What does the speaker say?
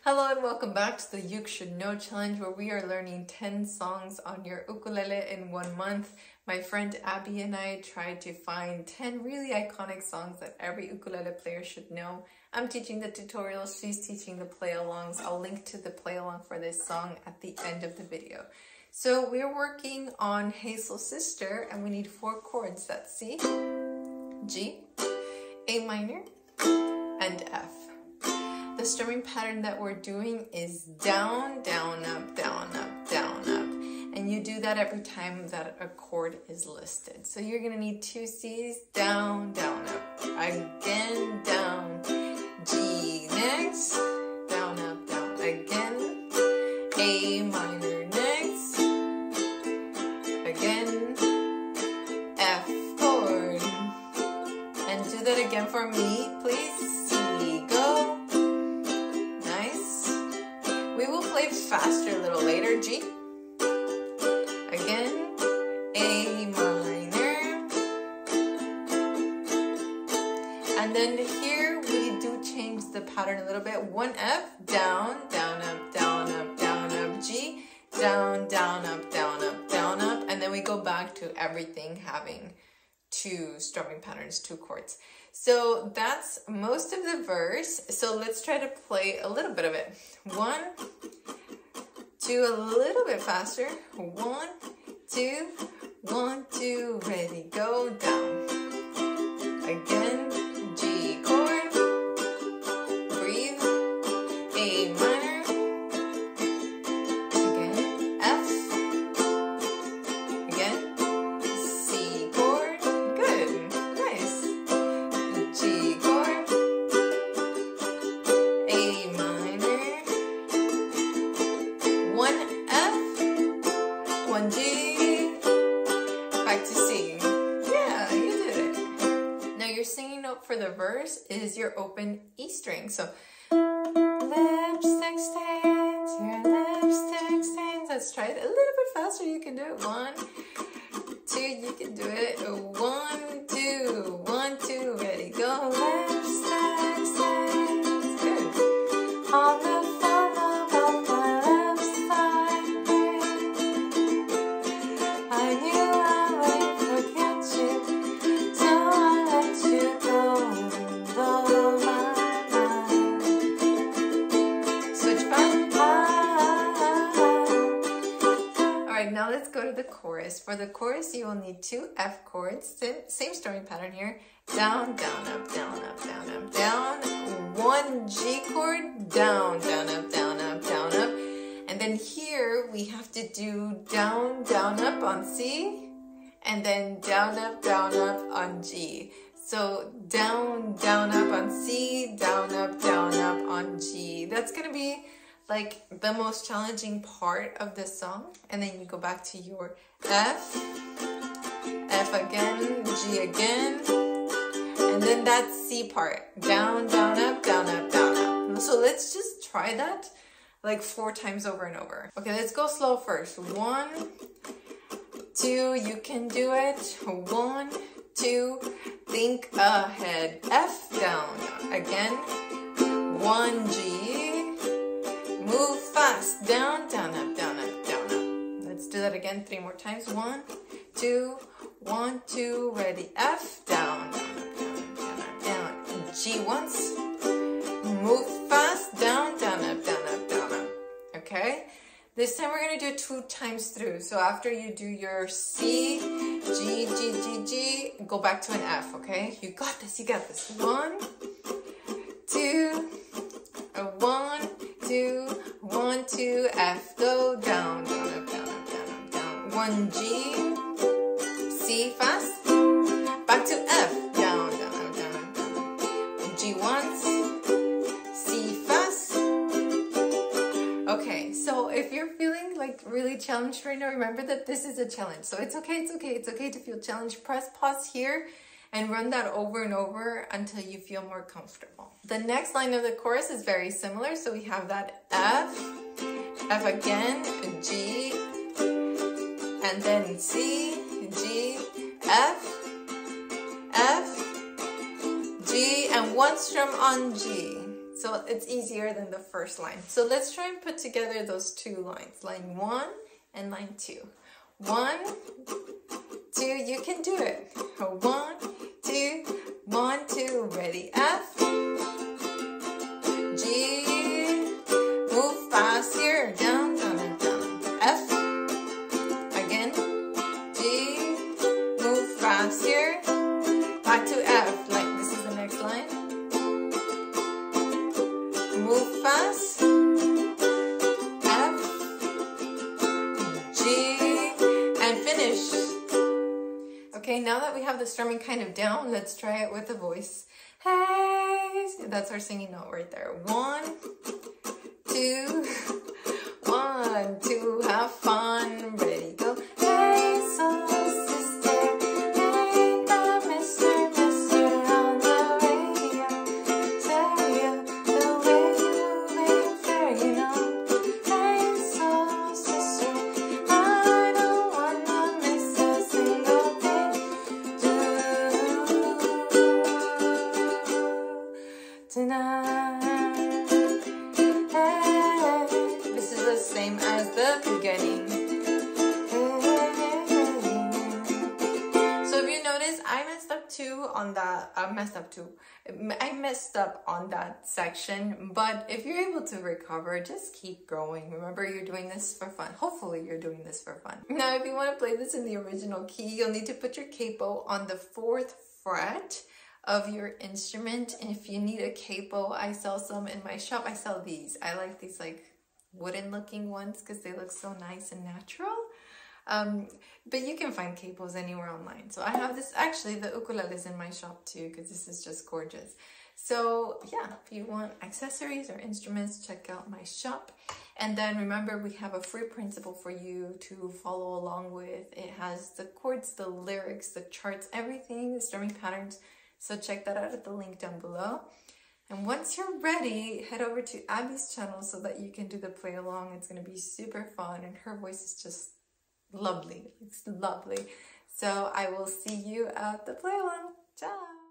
Hello and welcome back to the You Should Know Challenge, where we are learning 10 songs on your ukulele in 1 month. My friend Abby and I tried to find 10 really iconic songs that every ukulele player should know. I'm teaching the tutorials, she's teaching the play-alongs. I'll link to the play-along for this song at the end of the video. So we're working on Hazel Sister and we need 4 chords. That's C, G, A minor, and F. The strumming pattern that we're doing is down, down, up, down, up, down, up. And you do that every time that a chord is listed. So you're gonna need 2 C's, down, down, up. Again, down. G next, down, up, down. Again. A minor next. Again. F chord. And do that again for me, please. C, go. Faster a little later. G. Again. A minor. And then here we do change the pattern a little bit. 1 F, down, down, up, down, up, down, up. G, down, down, up, down, up, down, up. And then we go back to everything having 2 strumming patterns, 2 chords. So that's most of the verse. So let's try to play a little bit of it. 1, 2, a little bit faster. 1, 2, 1, 2, ready, go, down. Again, G chord, breathe, A minor, again, F, again, C chord, good, nice, G chord, A minor, 1 F, 1 G, back to C. Yeah, you did it. Now your singing note for the verse is your open E string. So lipstick stains, your lipstick stains. Let's try it a little bit faster. You can do it. 1, 2, you can do it. 1, 2, 1, 2, ready, go. Lipstick stains, good. On the now let's go to the chorus. For the chorus, you will need 2 F chords, same strumming pattern here. Down, down, up, down, up, down, up, down. 1 G chord, down, down, up, down, up, down, up. And then here we have to do down, down, up on C, and then down, up, on G. So down, down, up on C, down, up, on G. That's gonna be like the most challenging part of the song. And then you go back to your F, F again, G again, and then that C part, down, down, up, down, up, down, up. So let's just try that like 4 times over and over. Okay, let's go slow first. 1, 2, you can do it. 1, 2, think ahead. F, down, again, 1 G, move fast, down, down, up, down, up, down, up. Let's do that again 3 more times. 1, 2, 1, 2, ready. F, down, down, up, down, up, down, up, down. G once, move fast, down, down, up, down, up, down, up. Okay? This time we're gonna do it 2 times through. So after you do your C, G, G, G, G, go back to an F, okay? You got this, you got this. 1, 2, 1, 2, 1, 2, F, go down, down, up, down, up, down, up, down. 1 G, C fast, back to F, down, down, up, down, up, down, up. G once, C fast. Okay, so if you're feeling like really challenged right now, remember that this is a challenge. So it's okay, it's okay, it's okay to feel challenged. Press pause here and run that over and over until you feel more comfortable. The next line of the chorus is very similar. So we have that F, F again, G, and then C, G, F, F, G, and 1 strum on G. So it's easier than the first line. So let's try and put together those two lines, line 1 and line 2. 1, 2, you can do it. 1, 2, 1, 2, ready, F, G, move fast here, down, down, and down, F, again, G, move fast here, back to F, like this is the next line, move fast, F, G, and finish. Okay, now that we have the strumming kind of down, let's try it with the voice. Hey, that's our singing note right there. 1, 2, 1, 2, have fun, ready, go. Hey, soul sister, hey, the mister on the radio, stereo, the way you make fair, you know. Hey, soul sister, I don't wanna miss a single thing tonight. Hey, this is the same as the beginning. So if you notice, I messed up too on that. I messed up on that section. But if you're able to recover, just keep going. Remember, you're doing this for fun. Hopefully, you're doing this for fun. Now, if you want to play this in the original key, you'll need to put your capo on the 4th fret of your instrument. And if you need a capo, I sell some in my shop. I sell these. I like these like wooden looking ones because they look so nice and natural. But you can find capos anywhere online. So I have this, actually the ukulele is in my shop too because this is just gorgeous. So yeah, if you want accessories or instruments, check out my shop. And then remember, we have a free printable for you to follow along with. It has the chords, the lyrics, the charts, everything, the strumming patterns. So check that out at the link down below. And once you're ready, head over to Abby's channel so that you can do the play along. It's going to be super fun and her voice is just lovely. It's lovely. So I will see you at the play along. Ciao!